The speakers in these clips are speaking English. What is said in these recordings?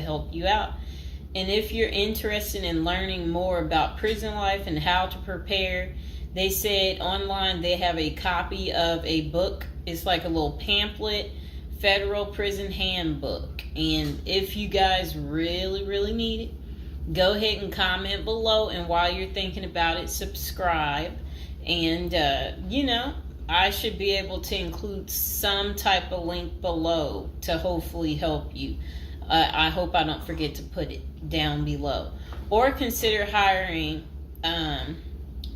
help you out. And if you're interested in learning more about prison life and how to prepare, they said online they have a copy of a book. It's like a little pamphlet, Federal Prison Handbook. And if you guys really, really need it, go ahead and comment below. And while you're thinking about it, subscribe. And, I should be able to include some type of link below to hopefully help you. I hope I don't forget to put it down below. Or consider hiring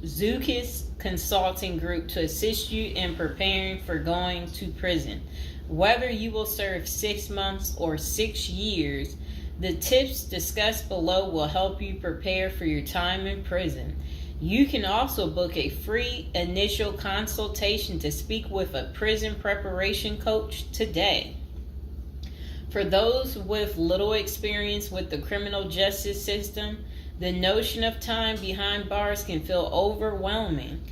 Zukis Consulting Group to assist you in preparing for going to prison. Whether you will serve 6 months or 6 years, the tips discussed below will help you prepare for your time in prison. You can also book a free initial consultation to speak with a prison preparation coach today. For those with little experience with the criminal justice system, the notion of time behind bars can feel overwhelming.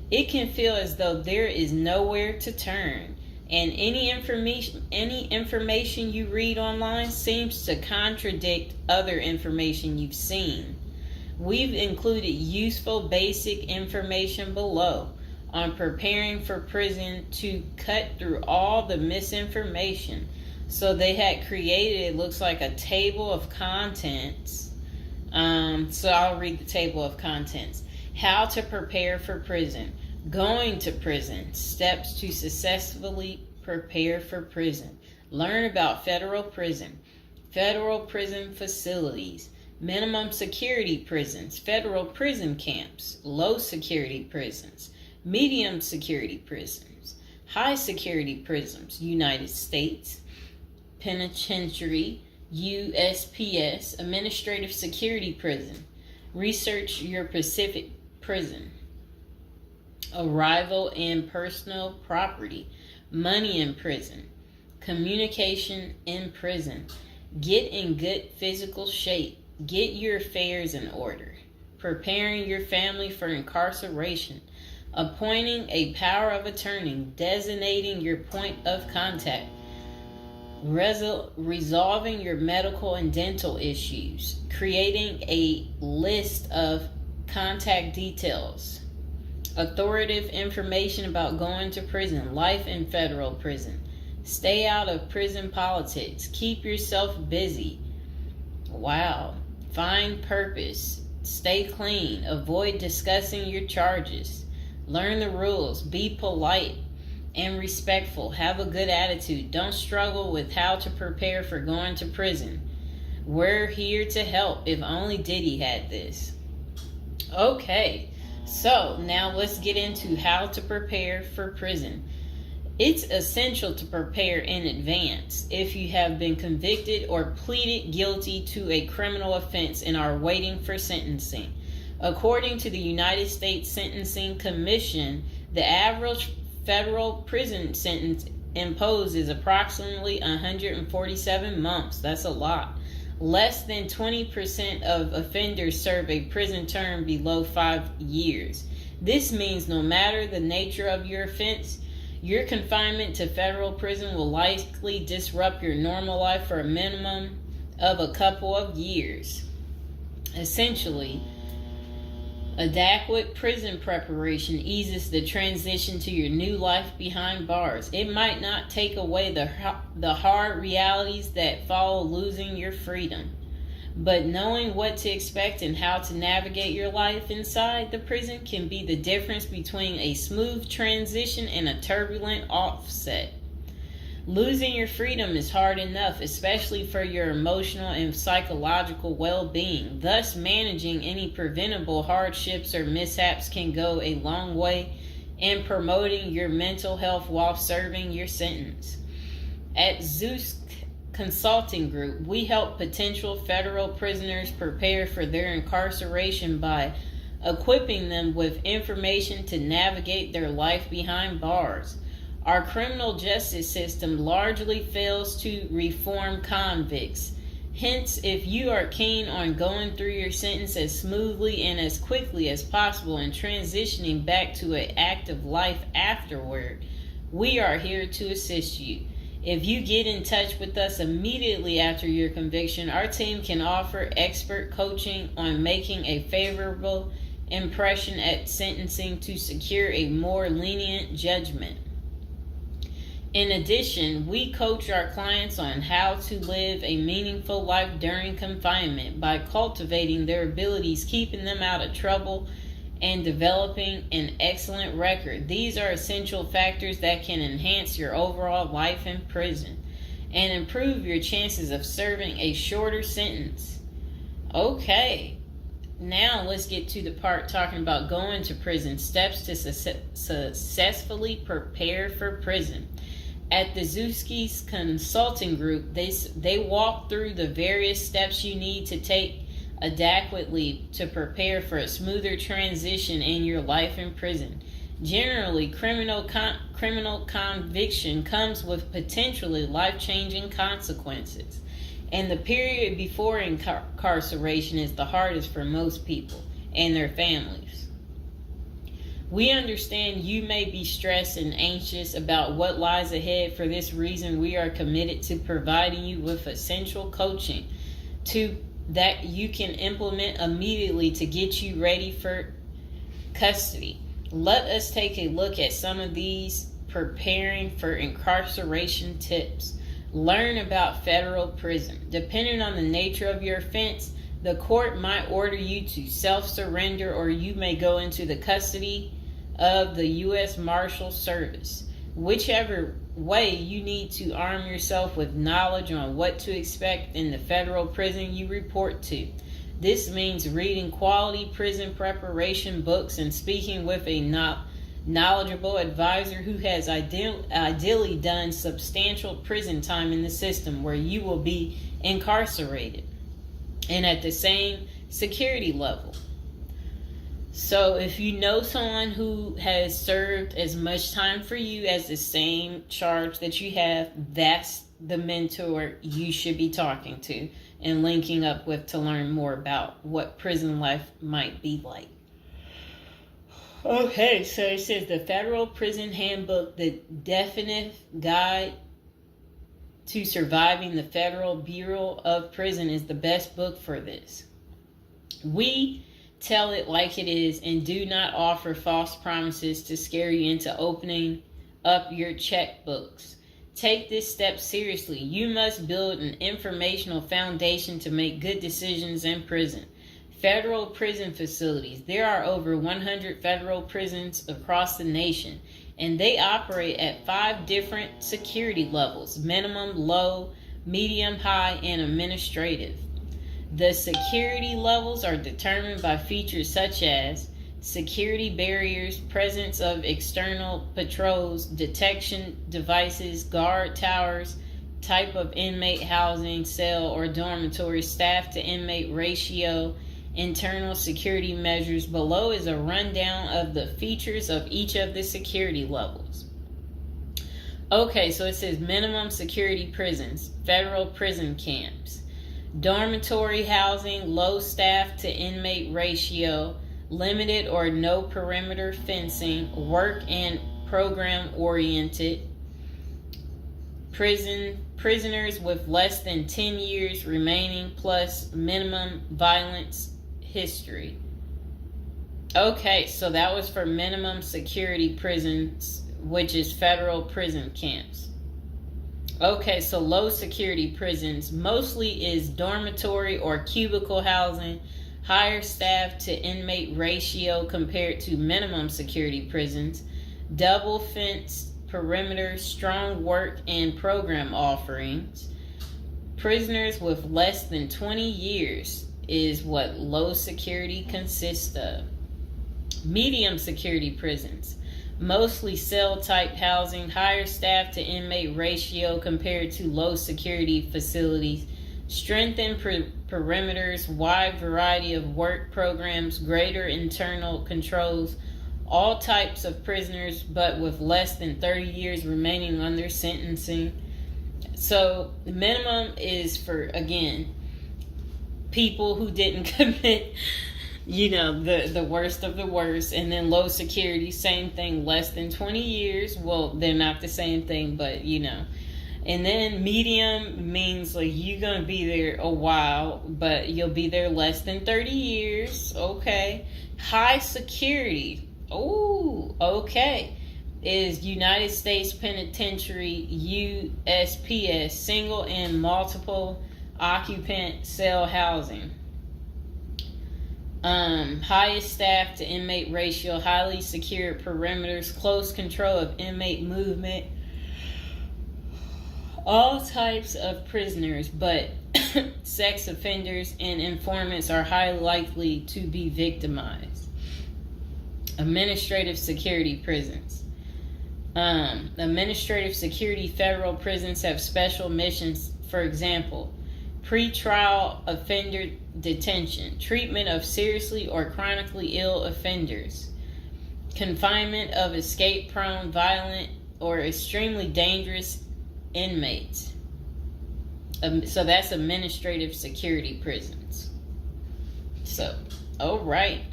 It can feel as though there is nowhere to turn, and any information you read online seems to contradict other information you've seen. We've included useful basic information below on preparing for prison to cut through all the misinformation. So they had created, it looks like a table of contents. So I'll read the table of contents. How to prepare for prison. Going to prison. Steps to successfully prepare for prison. Learn about federal prison. Federal prison facilities. Minimum security prisons, federal prison camps, low security prisons, medium security prisons, high security prisons, United States Penitentiary, USPS, administrative security prison, research your Pacific prison, arrival and personal property, money in prison, communication in prison, get in good physical shape. Get your affairs in order. Preparing your family for incarceration. Appointing a power of attorney. Designating your point of contact. Resolving your medical and dental issues. Creating a list of contact details. Authoritative information about going to prison. Life in federal prison. Stay out of prison politics. Keep yourself busy. Wow. Find purpose. Stay clean. Avoid discussing your charges. Learn the rules. Be polite and respectful. Have a good attitude. Don't struggle with how to prepare for going to prison. We're here to help. If only Diddy had this. Okay, so now let's get into how to prepare for prison. It's essential to prepare in advance if you have been convicted or pleaded guilty to a criminal offense and are waiting for sentencing. According to the United States Sentencing Commission, the average federal prison sentence imposed is approximately 147 months. That's a lot. Less than 20% of offenders serve a prison term below 5 years. This means no matter the nature of your offense, your confinement to federal prison will likely disrupt your normal life for a minimum of a couple of years. Essentially, adequate prison preparation eases the transition to your new life behind bars. It might not take away the hard realities that follow losing your freedom, but knowing what to expect and how to navigate your life inside the prison can be the difference between a smooth transition and a turbulent offset. Losing your freedom is hard enough, especially for your emotional and psychological well-being. Thus, managing any preventable hardships or mishaps can go a long way in promoting your mental health while serving your sentence. At Zeus Consulting Group, we help potential federal prisoners prepare for their incarceration by equipping them with information to navigate their life behind bars. Our criminal justice system largely fails to reform convicts. Hence, if you are keen on going through your sentence as smoothly and as quickly as possible and transitioning back to an active life afterward, we are here to assist you. If you get in touch with us immediately after your conviction, our team can offer expert coaching on making a favorable impression at sentencing to secure a more lenient judgment. In addition, we coach our clients on how to live a meaningful life during confinement by cultivating their abilities, keeping them out of trouble, and developing an excellent record. These are essential factors that can enhance your overall life in prison and improve your chances of serving a shorter sentence. Okay, now let's get to the part talking about going to prison, steps to successfully prepare for prison. At the Zuski's Consulting Group, they walk through the various steps you need to take adequately to prepare for a smoother transition in your life in prison. Generally, criminal conviction comes with potentially life-changing consequences, and the period before incarceration is the hardest for most people and their families. We understand you may be stressed and anxious about what lies ahead. For this reason, we are committed to providing you with essential coaching that you can implement immediately to get you ready for custody. Let us take a look at some of these preparing for incarceration tips. Learn about federal prison. Depending on the nature of your offense, the court might order you to self-surrender, or you may go into the custody of the U.S. Marshal Service. Whichever way, you need to arm yourself with knowledge on what to expect in the federal prison you report to. This means reading quality prison preparation books and speaking with a knowledgeable advisor who has ideally done substantial prison time in the system where you will be incarcerated and at the same security level. So if you know someone who has served as much time for you as the same charge that you have, that's the mentor you should be talking to and linking up with to learn more about what prison life might be like. Okay, so it says the Federal Prison Handbook, the definitive guide to surviving the Federal Bureau of Prison, is the best book for this. We tell it like it is and do not offer false promises to scare you into opening up your checkbooks. Take this step seriously. You must build an informational foundation to make good decisions in prison. Federal prison facilities. There are over 100 federal prisons across the nation, and they operate at 5 different security levels: minimum, low, medium, high, and administrative. The security levels are determined by features such as security barriers, presence of external patrols, detection devices, guard towers, type of inmate housing, cell or dormitory, staff to inmate ratio, internal security measures. Below is a rundown of the features of each of the security levels. Okay, so it says minimum security prisons, federal prison camps. Dormitory housing, low staff to inmate ratio, limited or no perimeter fencing, work and program oriented. Prisoners with less than 10 years remaining plus minimum violence history. Okay, so that was for minimum security prisons, which is federal prison camps. Okay, so low security prisons mostly is dormitory or cubicle housing, higher staff to inmate ratio compared to minimum security prisons, double fenced perimeter, strong work and program offerings. Prisoners with less than 20 years is what low security consists of. Medium security prisons, mostly cell type housing, higher staff to inmate ratio compared to low security facilities, strengthened perimeters, wide variety of work programs, greater internal controls, all types of prisoners but with less than 30 years remaining on their sentencing. So the minimum is for, again, people who didn't commit the worst of the worst. And then low security, same thing, less than 20 years. Well, they're not the same thing, but And then medium means like you're going to be there a while, but you'll be there less than 30 years. Okay. High security. Oh, okay. Is United States Penitentiary, USPS, single and multiple occupant cell housing. Highest staff to inmate ratio, highly secured perimeters, close control of inmate movement, all types of prisoners, but sex offenders and informants are highly likely to be victimized. Administrative security prisons. Administrative security federal prisons have special missions. For example, pretrial offender detention, treatment of seriously or chronically ill offenders, confinement of escape-prone, violent, or extremely dangerous inmates. So that's administrative security prisons. So, all right.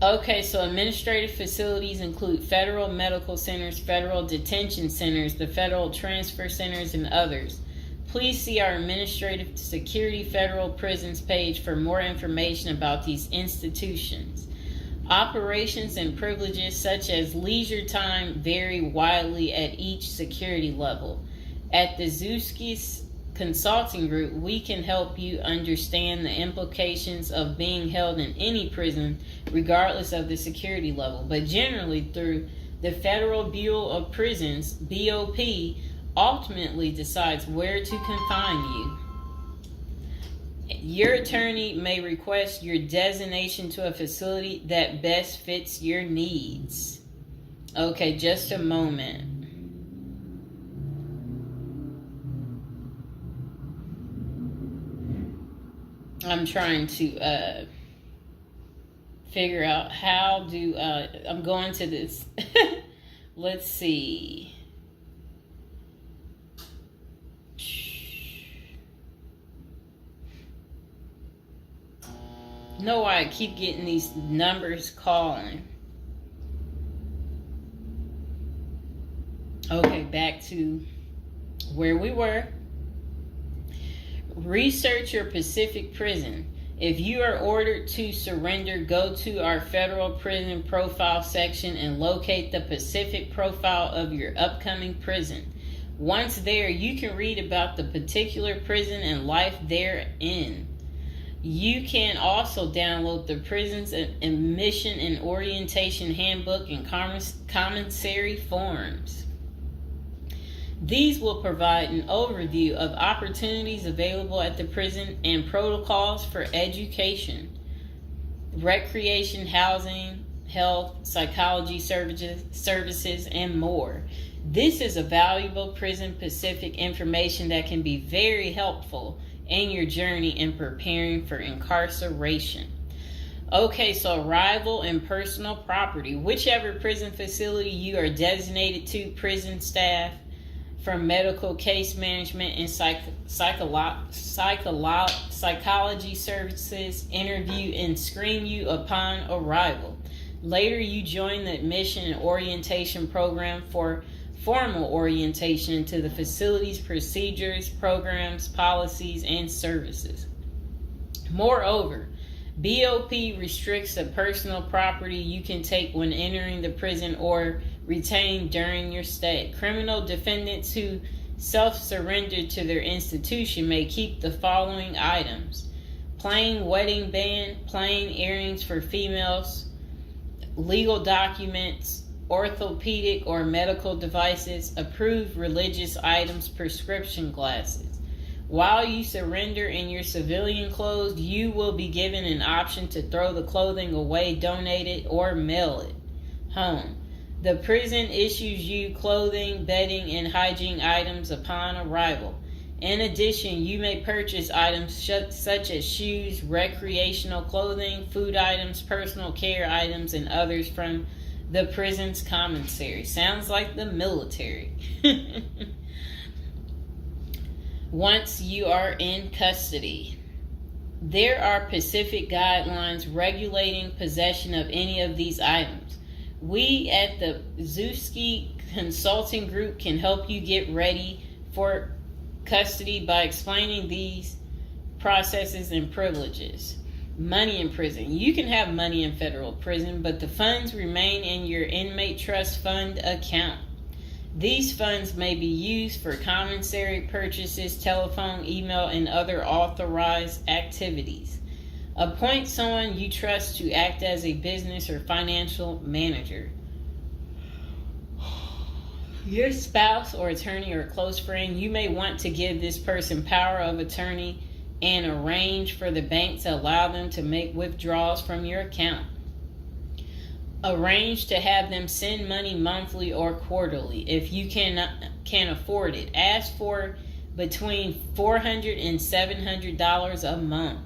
Okay, so administrative facilities include federal medical centers, federal detention centers, the federal transfer centers, and others. Please see our Administrative Security Federal Prisons page for more information about these institutions. Operations and privileges such as leisure time vary widely at each security level. At the Zuskis Consulting Group, we can help you understand the implications of being held in any prison, regardless of the security level. But generally, through the Federal Bureau of Prisons, BOP, ultimately decides where to confine you. Your attorney may request your designation to a facility that best fits your needs. Okay, just a moment. I'm trying to figure out how do I'm going to this. Let's see. Know why I keep getting these numbers calling. Okay, back to where we were. Research your Pacific prison. If you are ordered to surrender, go to our federal prison profile section and locate the Pacific profile of your upcoming prison. Once there, you can read about the particular prison and life therein. You can also download the prison's admission and orientation handbook and commissary forms. These will provide an overview of opportunities available at the prison and protocols for education, recreation, housing, health, psychology services, and more. This is a valuable Prison Pacific information that can be very helpful in your journey in preparing for incarceration. Okay, so arrival and personal property. Whichever prison facility you are designated to, prison staff from medical case management and psychology services interview and screen you upon arrival. Later, you join the admission and orientation program for formal orientation into the facility's procedures, programs, policies, and services. Moreover, BOP restricts the personal property you can take when entering the prison or retain during your stay. Criminal defendants who self-surrender to their institution may keep the following items: plain wedding band, plain earrings for females, legal documents, orthopedic or medical devices, approved religious items, prescription glasses. While you surrender in your civilian clothes, you will be given an option to throw the clothing away, donate it, or mail it home. The prison issues you clothing, bedding, and hygiene items upon arrival. In addition, you may purchase items such as shoes, recreational clothing, food items, personal care items, and others from the prison's commissary. Sounds like the military. Once you are in custody, there are Pacific guidelines regulating possession of any of these items. We at the Zuski Consulting Group can help you get ready for custody by explaining these processes and privileges. Money in prison. You can have money in federal prison, but the funds remain in your inmate trust fund account. These funds may be used for commissary purchases, telephone, email, and other authorized activities. Appoint someone you trust to act as a business or financial manager. Your spouse or attorney or close friend, you may want to give this person power of attorney and arrange for the bank to allow them to make withdrawals from your account. Arrange to have them send money monthly or quarterly if you can afford it. Ask for between $400 and $700 a month.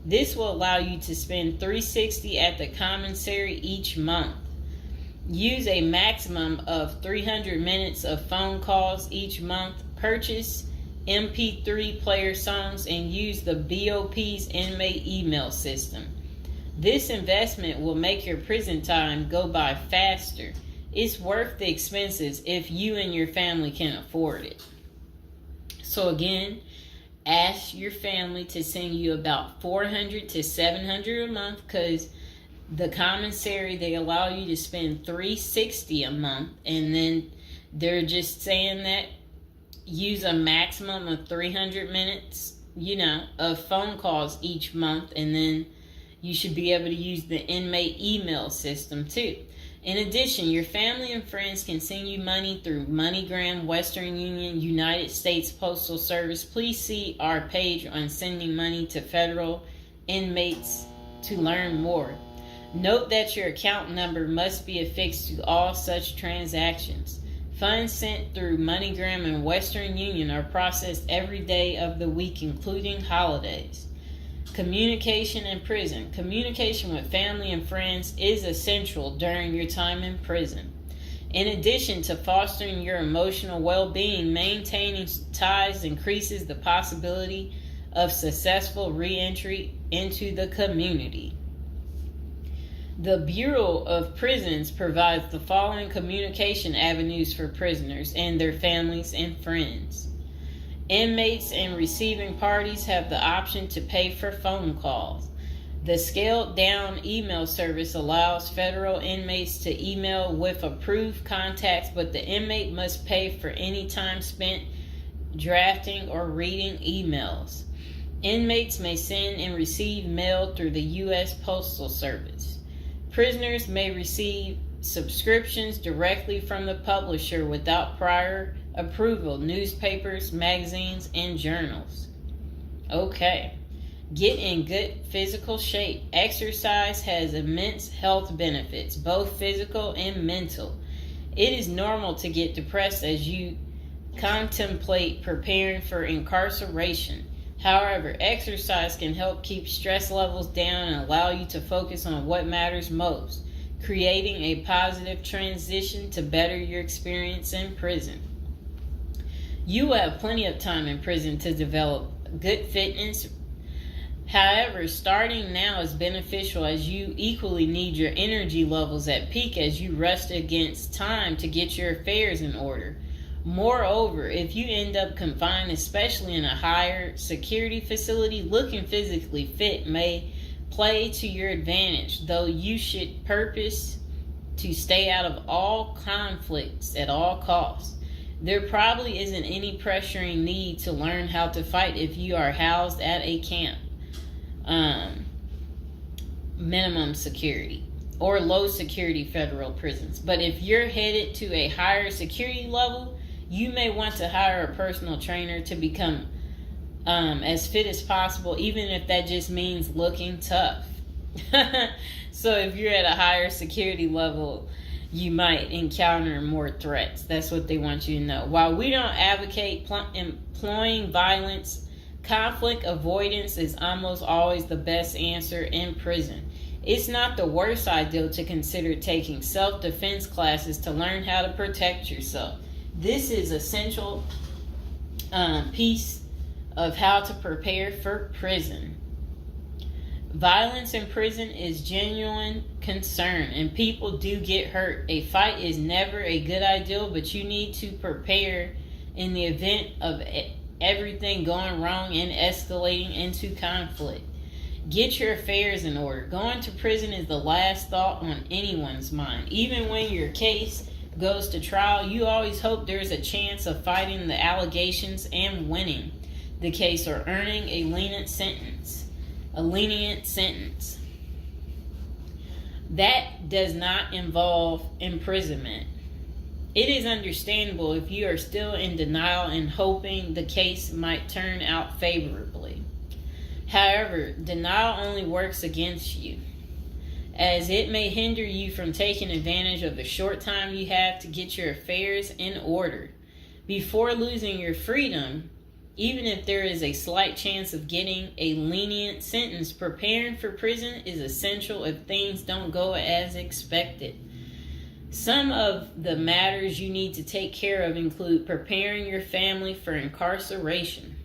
This will allow you to spend $360 at the commissary each month. Use a maximum of 300 minutes of phone calls each month. Purchase MP3 player songs and use the BOP's inmate email system. This investment will make your prison time go by faster. It's worth the expenses if you and your family can afford it. So again, ask your family to send you about $400 to $700 a month, because the commissary, they allow you to spend $360 a month, and then they're just saying that use a maximum of 300 minutes, of phone calls each month, and then you should be able to use the inmate email system too. In addition, your family and friends can send you money through MoneyGram, Western Union, United States Postal Service. Please see our page on sending money to federal inmates to learn more. Note that your account number must be affixed to all such transactions. Funds sent through MoneyGram and Western Union are processed every day of the week, including holidays. Communication in prison. Communication with family and friends is essential during your time in prison. In addition to fostering your emotional well-being, maintaining ties increases the possibility of successful re-entry into the community. The Bureau of Prisons provides the following communication avenues for prisoners and their families and friends. Inmates and receiving parties have the option to pay for phone calls. The scaled-down email service allows federal inmates to email with approved contacts, but the inmate must pay for any time spent drafting or reading emails. Inmates may send and receive mail through the U.S. Postal Service. Prisoners may receive subscriptions directly from the publisher without prior approval, newspapers, magazines, and journals. Okay. Get in good physical shape. Exercise has immense health benefits, both physical and mental. It is normal to get depressed as you contemplate preparing for incarceration. However, exercise can help keep stress levels down and allow you to focus on what matters most, creating a positive transition to better your experience in prison. You will have plenty of time in prison to develop good fitness. However, starting now is beneficial as you equally need your energy levels at peak as you rest against time to get your affairs in order. Moreover, if you end up confined, especially in a higher security facility, looking physically fit may play to your advantage, though you should purpose to stay out of all conflicts at all costs. There probably isn't any pressuring need to learn how to fight if you are housed at a camp, minimum security, or low security federal prisons. But if you're headed to a higher security level, you may want to hire a personal trainer to become as fit as possible, even if that just means looking tough. So if you're at a higher security level, you might encounter more threats. That's what they want you to know. While we don't advocate employing violence, conflict avoidance is almost always the best answer in prison. It's not the worst idea to consider taking self-defense classes to learn how to protect yourself. This is essential piece of how to prepare for prison. Violence in prison is genuine concern, and people do get hurt. A fight is never a good idea, but you need to prepare in the event of everything going wrong and escalating into conflict. Get your affairs in order. Going to prison is the last thought on anyone's mind. Even when your case goes to trial, you always hope there's a chance of fighting the allegations and winning the case or earning a lenient sentence. That does not involve imprisonment. It is understandable if you are still in denial and hoping the case might turn out favorably. However, denial only works against you, as it may hinder you from taking advantage of the short time you have to get your affairs in order. Before losing your freedom, even if there is a slight chance of getting a lenient sentence, preparing for prison is essential if things don't go as expected. Some of the matters you need to take care of include preparing your family for incarceration.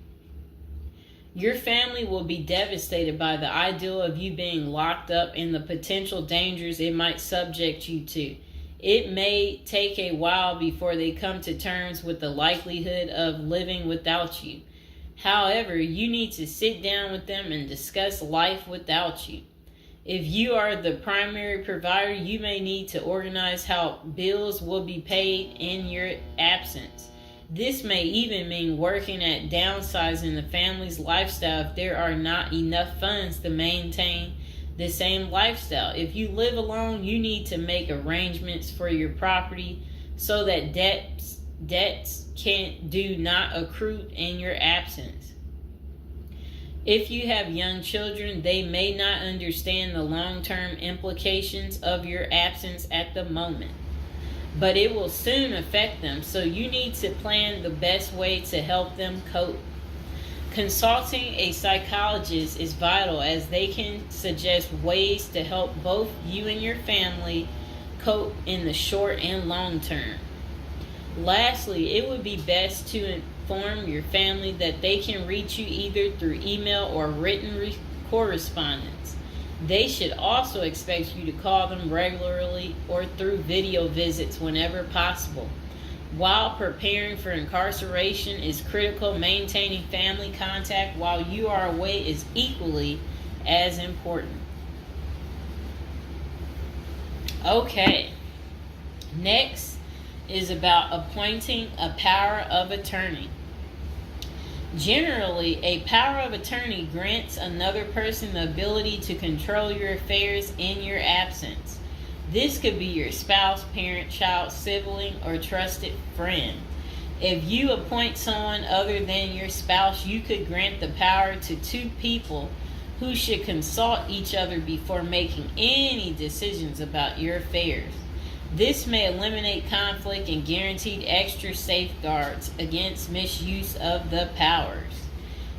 Your family will be devastated by the idea of you being locked up and the potential dangers it might subject you to. It may take a while before they come to terms with the likelihood of living without you. However, you need to sit down with them and discuss life without you. If you are the primary provider, you may need to organize how bills will be paid in your absence. This may even mean working at downsizing the family's lifestyle if there are not enough funds to maintain the same lifestyle. If you live alone, you need to make arrangements for your property so that debts do not accrue in your absence. If you have young children, they may not understand the long-term implications of your absence at the moment, but it will soon affect them, so you need to plan the best way to help them cope. Consulting a psychologist is vital, as they can suggest ways to help both you and your family cope in the short and long term. Lastly, it would be best to inform your family that they can reach you either through email or written correspondence. They should also expect you to call them regularly or through video visits whenever possible. While preparing for incarceration is critical, maintaining family contact while you are away is equally as important. Okay, next is about appointing a power of attorney. Generally, a power of attorney grants another person the ability to control your affairs in your absence. This could be your spouse, parent, child, sibling, or trusted friend. If you appoint someone other than your spouse, you could grant the power to two people who should consult each other before making any decisions about your affairs. This may eliminate conflict and guarantee extra safeguards against misuse of the powers.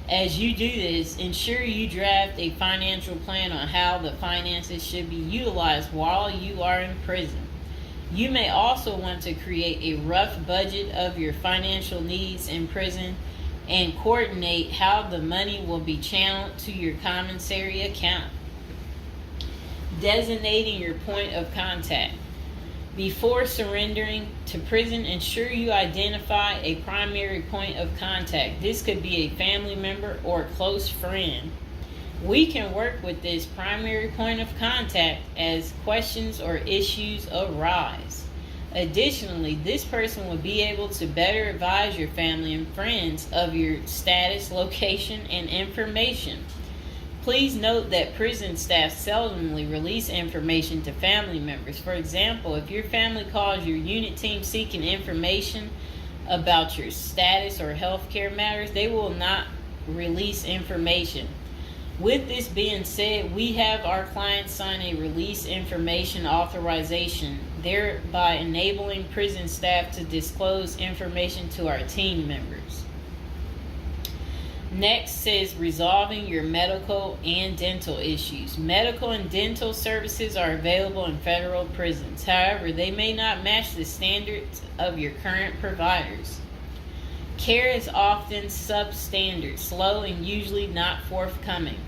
As you do this, ensure you draft a financial plan on how the finances should be utilized while you are in prison. You may also want to create a rough budget of your financial needs in prison and coordinate how the money will be channeled to your commissary account. Designating your point of contact. Before surrendering to prison, ensure you identify a primary point of contact. This could be a family member or a close friend. We can work with this primary point of contact as questions or issues arise. Additionally, this person will be able to better advise your family and friends of your status, location, and information. Please note that prison staff seldomly release information to family members. For example, if your family calls your unit team seeking information about your status or healthcare matters, they will not release information. With this being said, we have our clients sign a release information authorization, thereby enabling prison staff to disclose information to our team members. Next says resolving your medical and dental issues. Medical and dental services are available in federal prisons. However, they may not match the standards of your current providers. Care is often substandard, slow, and usually not forthcoming.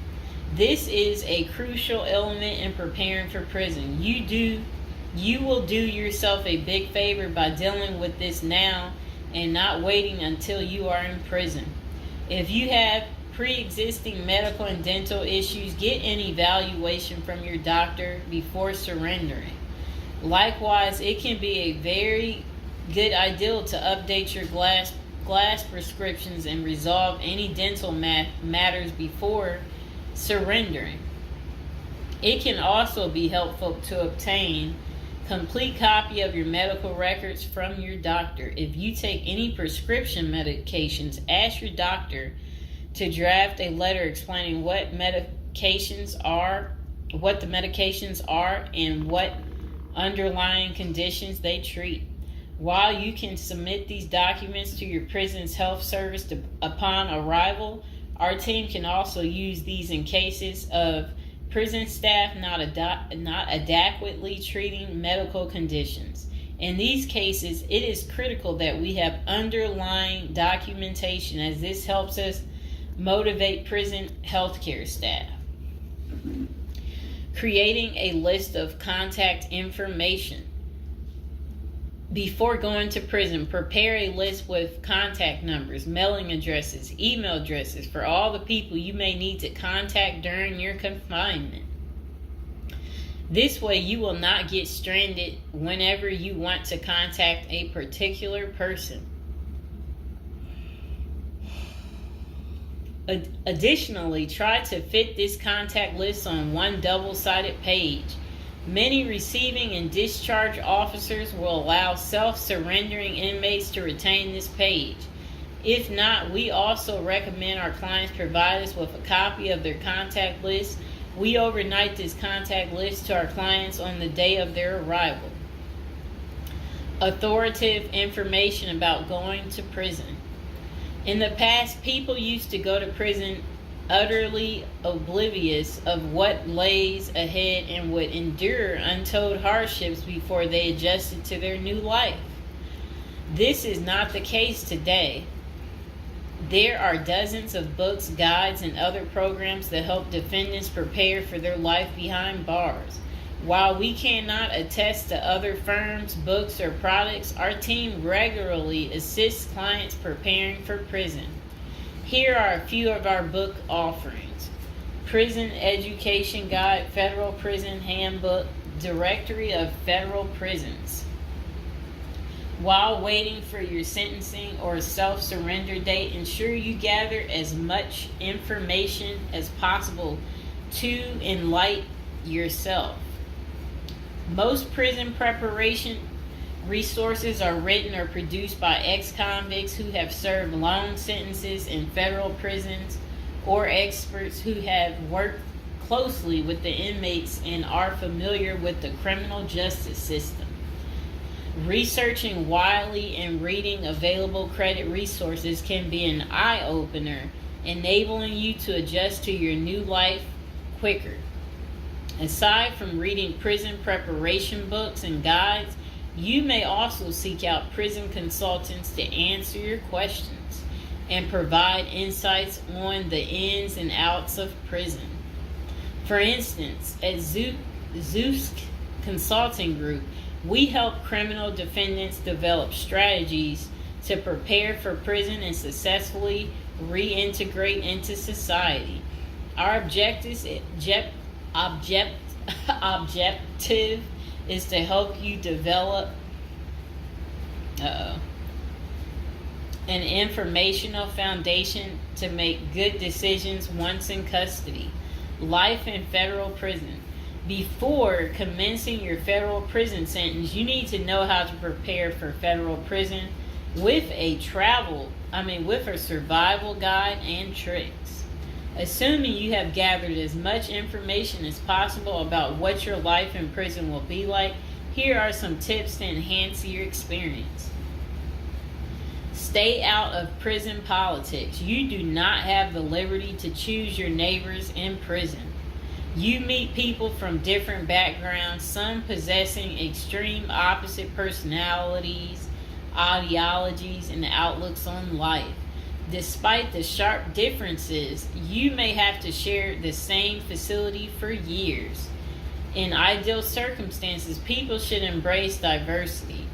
This is a crucial element in preparing for prison. You will do yourself a big favor by dealing with this now and not waiting until you are in prison. If you have pre-existing medical and dental issues, get an evaluation from your doctor before surrendering. Likewise, it can be a very good idea to update your glass prescriptions and resolve any dental matters before surrendering. It can also be helpful to obtain complete copy of your medical records from your doctor. If you take any prescription medications, ask your doctor to draft a letter explaining what the medications are, and what underlying conditions they treat. While you can submit these documents to your prison's health service upon arrival, our team can also use these in cases of prison staff not adequately treating medical conditions. In these cases, it is critical that we have underlying documentation, as this helps us motivate prison healthcare staff. Creating a list of contact information. Before going to prison, prepare a list with contact numbers, mailing addresses, email addresses for all the people you may need to contact during your confinement. This way, you will not get stranded whenever you want to contact a particular person. Additionally, try to fit this contact list on one double-sided page. Many receiving and discharge officers will allow self-surrendering inmates to retain this page. If not, we also recommend our clients provide us with a copy of their contact list. We overnight this contact list to our clients on the day of their arrival. Authoritative information about going to prison. In the past, people used to go to prison utterly oblivious of what lays ahead and would endure untold hardships before they adjusted to their new life. This is not the case today. There are dozens of books, guides, and other programs that help defendants prepare for their life behind bars. While we cannot attest to other firms, books, or products, our team regularly assists clients preparing for prison. Here are a few of our book offerings: Prison Education Guide, Federal Prison Handbook, Directory of Federal Prisons. While waiting for your sentencing or self-surrender date, ensure you gather as much information as possible to enlighten yourself. Most prison preparation resources are written or produced by ex-convicts who have served long sentences in federal prisons, or experts who have worked closely with the inmates and are familiar with the criminal justice system. Researching widely and reading available credit resources can be an eye-opener, enabling you to adjust to your new life quicker. Aside from reading prison preparation books and guides, you may also seek out prison consultants to answer your questions and provide insights on the ins and outs of prison. For instance, at Zeus Consulting Group, we help criminal defendants develop strategies to prepare for prison and successfully reintegrate into society. Our objective is to help you develop an informational foundation to make good decisions once in custody. Life in federal prison. Before commencing your federal prison sentence, you need to know how to prepare for federal prison with a survival guide and tricks. Assuming you have gathered as much information as possible about what your life in prison will be like, here are some tips to enhance your experience. Stay out of prison politics. You do not have the liberty to choose your neighbors in prison. You meet people from different backgrounds, some possessing extreme opposite personalities, ideologies, and outlooks on life. Despite the sharp differences, you may have to share the same facility for years. In ideal circumstances, people should embrace diversity,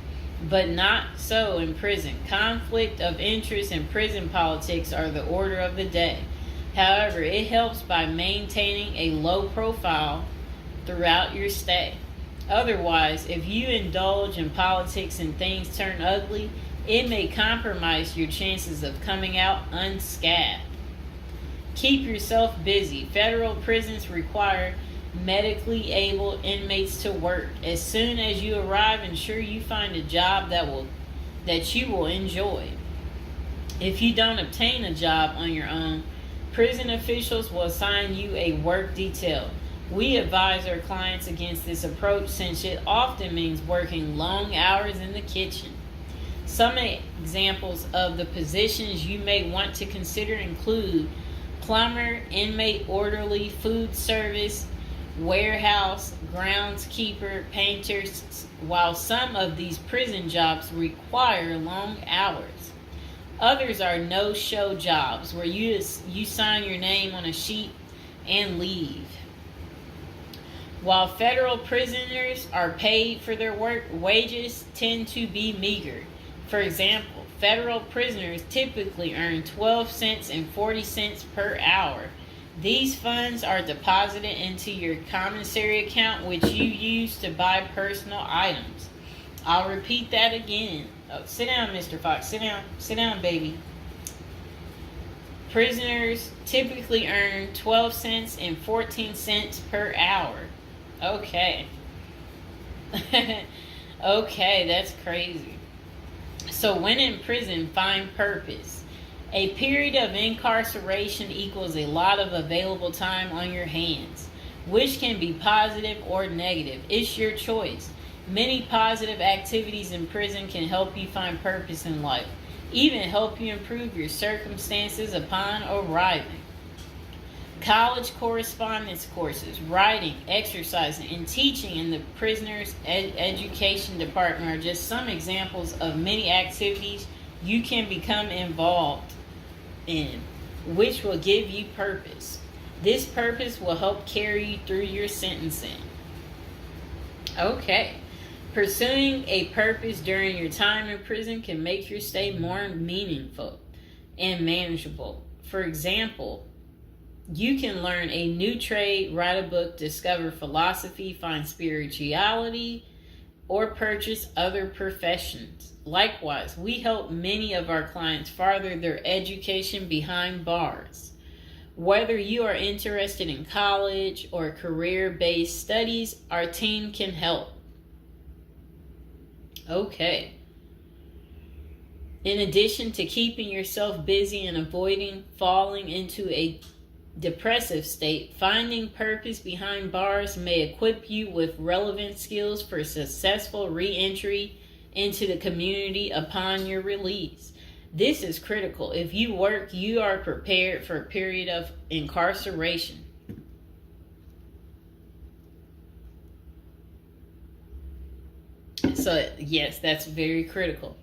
but not so in prison. Conflict of interest and prison politics are the order of the day. However, it helps by maintaining a low profile throughout your stay. Otherwise, if you indulge in politics and things turn ugly, it may compromise your chances of coming out unscathed. Keep yourself busy. Federal prisons require medically able inmates to work. As soon as you arrive, ensure you find a job that you will enjoy. If you don't obtain a job on your own, prison officials will assign you a work detail. We advise our clients against this approach since it often means working long hours in the kitchen. Some examples of the positions you may want to consider include plumber, inmate orderly, food service, warehouse, groundskeeper, painters. While some of these prison jobs require long hours, others are no-show jobs where you sign your name on a sheet and leave. While federal prisoners are paid for their work, wages tend to be meager. For example, federal prisoners typically earn 12 cents and 40 cents per hour. These funds are deposited into your commissary account, which you use to buy personal items. I'll repeat that again. Oh, sit down, Mr. Fox. Sit down. Sit down, baby. Prisoners typically earn 12 cents and 14 cents per hour. Okay. Okay, that's crazy. So when in prison, find purpose. A period of incarceration equals a lot of available time on your hands, which can be positive or negative. It's your choice. Many positive activities in prison can help you find purpose in life, even help you improve your circumstances upon arriving. College correspondence courses, writing, exercising, and teaching in the prisoner's education department are just some examples of many activities you can become involved in, which will give you purpose. This purpose will help carry you through your sentencing. Okay. Pursuing a purpose during your time in prison can make your stay more meaningful and manageable. For example, you can learn a new trade, write a book, discover philosophy, find spirituality, or purchase other professions. Likewise, we help many of our clients further their education behind bars. Whether you are interested in college or career-based studies, our team can help. Okay. In addition to keeping yourself busy and avoiding falling into a depressive state, finding purpose behind bars may equip you with relevant skills for successful re-entry into the community upon your release. This is critical. If you work, you are prepared for a period of incarceration. So, yes, that's very critical.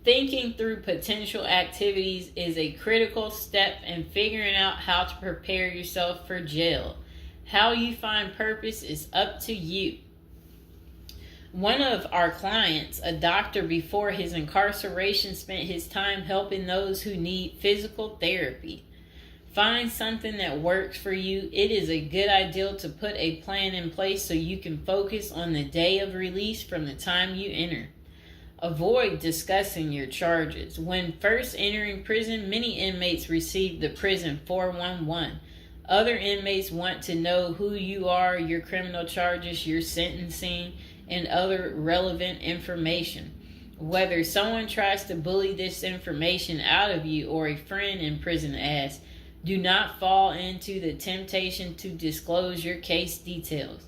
Thinking through potential activities is a critical step in figuring out how to prepare yourself for jail. How you find purpose is up to you. One of our clients, a doctor before his incarceration, spent his time helping those who need physical therapy. Find something that works for you. It is a good idea to put a plan in place so you can focus on the day of release from the time you enter. Avoid discussing your charges. When first entering prison, many inmates receive the prison 411. Other inmates want to know who you are, your criminal charges, your sentencing, and other relevant information. Whether someone tries to bully this information out of you or a friend in prison asks, do not fall into the temptation to disclose your case details.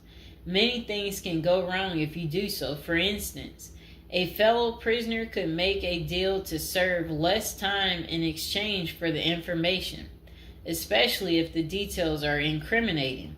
Many things can go wrong if you do so. For instance, a fellow prisoner could make a deal to serve less time in exchange for the information, especially if the details are incriminating.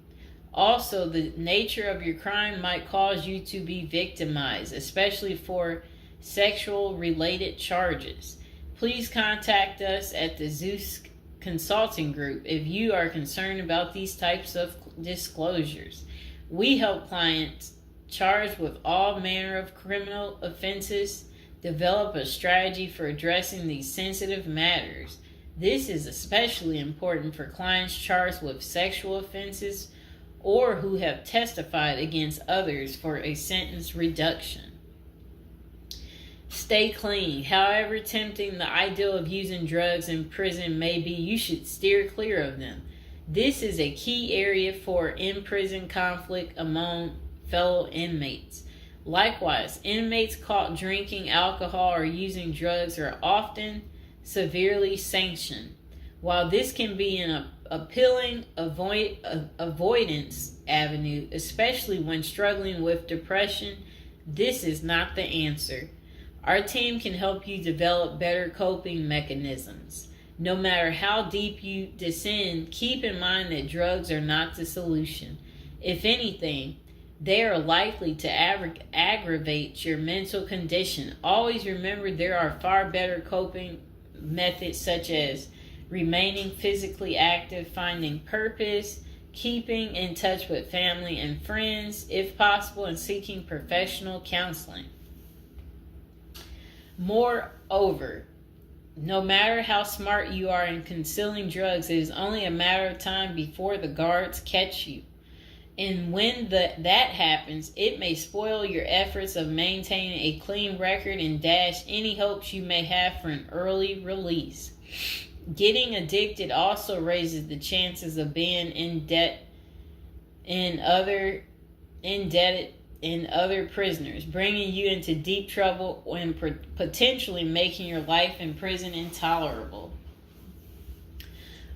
Also, the nature of your crime might cause you to be victimized, especially for sexual-related charges. Please contact us at the Zeus Consulting Group if you are concerned about these types of disclosures. We help clients charged with all manner of criminal offenses develop a strategy for addressing these sensitive matters. This is especially important for clients charged with sexual offenses or who have testified against others for a sentence reduction. Stay clean. However tempting the ideal of using drugs in prison may be, you should steer clear of them. This is a key area for in-prison conflict among fellow inmates. Likewise, inmates caught drinking alcohol or using drugs are often severely sanctioned. While this can be an appealing avoidance avenue, especially when struggling with depression, this is not the answer. Our team can help you develop better coping mechanisms. No matter how deep you descend, keep in mind that drugs are not the solution. If anything, they are likely to aggravate your mental condition. Always remember there are far better coping methods such as remaining physically active, finding purpose, keeping in touch with family and friends, if possible, and seeking professional counseling. Moreover, no matter how smart you are in concealing drugs, it is only a matter of time before the guards catch you. And when that happens, it may spoil your efforts of maintaining a clean record and dash any hopes you may have for an early release. Getting addicted also raises the chances of being indebted in other prisoners, bringing you into deep trouble and potentially making your life in prison intolerable.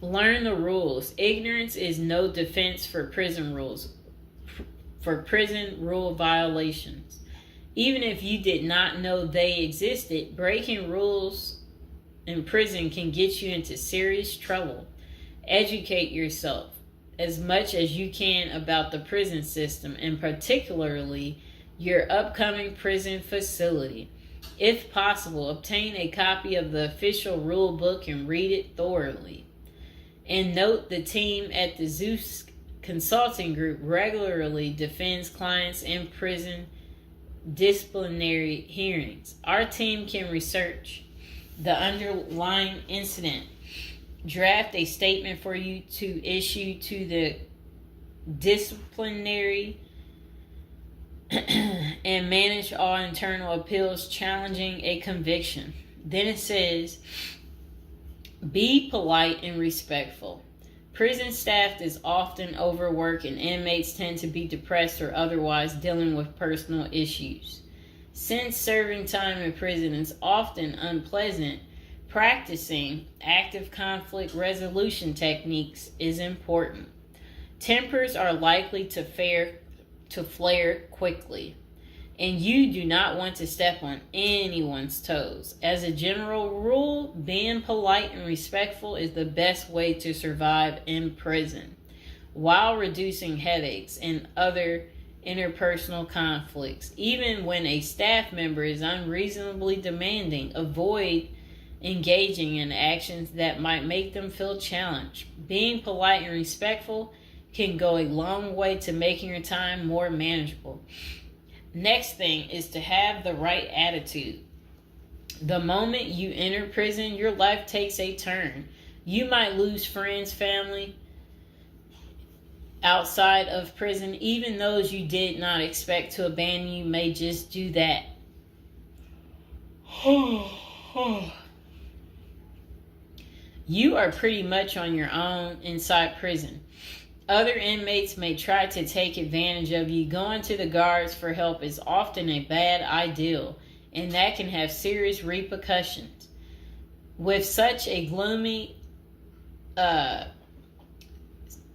Learn the rules. Ignorance is no defense for prison rules, for prison rule violations. Even if you did not know they existed, breaking rules in prison can get you into serious trouble. Educate yourself as much as you can about the prison system, and particularly your upcoming prison facility. If possible, obtain a copy of the official rule book and read it thoroughly. And note, the team at the Zeus Consulting Group regularly defends clients in prison disciplinary hearings. Our team can research the underlying incident, draft a statement for you to issue to the disciplinary, and manage all internal appeals challenging a conviction. Then it says, be polite and respectful. Prison staff is often overworked and inmates tend to be depressed or otherwise dealing with personal issues. Since serving time in prison is often unpleasant, practicing active conflict resolution techniques is important. Tempers are likely to flare quickly, and you do not want to step on anyone's toes. As a general rule, being polite and respectful is the best way to survive in prison, while reducing headaches and other interpersonal conflicts. Even when a staff member is unreasonably demanding, avoid engaging in actions that might make them feel challenged. Being polite and respectful can go a long way to making your time more manageable. Next thing is to have the right attitude. The moment you enter prison, your life takes a turn. You might lose friends, family outside of prison. Even those you did not expect to abandon you may just do that. You are pretty much on your own inside prison. Other inmates may try to take advantage of you. Going to the guards for help is often a bad idea, and that can have serious repercussions. With such a gloomy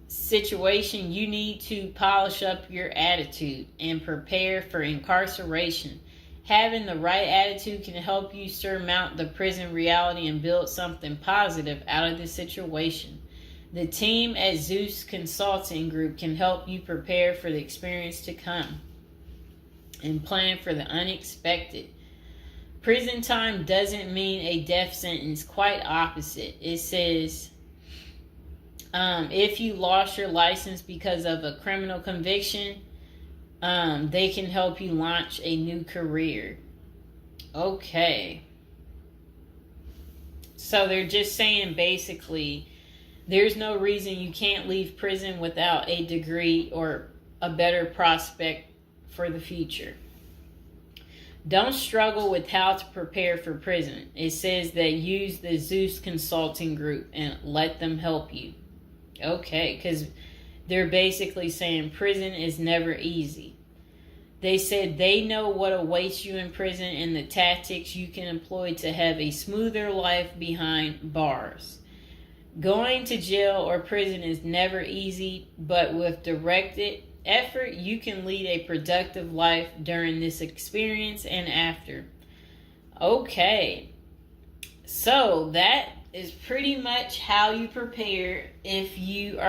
situation, you need to polish up your attitude and prepare for incarceration. Having the right attitude can help you surmount the prison reality and build something positive out of the situation. The team at Zeus Consulting Group can help you prepare for the experience to come and plan for the unexpected. Prison time doesn't mean a death sentence. Quite opposite. It says if you lost your license because of a criminal conviction, they can help you launch a new career. Okay. So they're just saying basically there's no reason you can't leave prison without a degree or a better prospect for the future. Don't struggle with how to prepare for prison. It says that use the Zeus Consulting Group and let them help you. Okay, because they're basically saying prison is never easy. They said they know what awaits you in prison and the tactics you can employ to have a smoother life behind bars. Going to jail or prison is never easy, but with directed effort, you can lead a productive life during this experience and after. Okay, so that is pretty much how you prepare if you are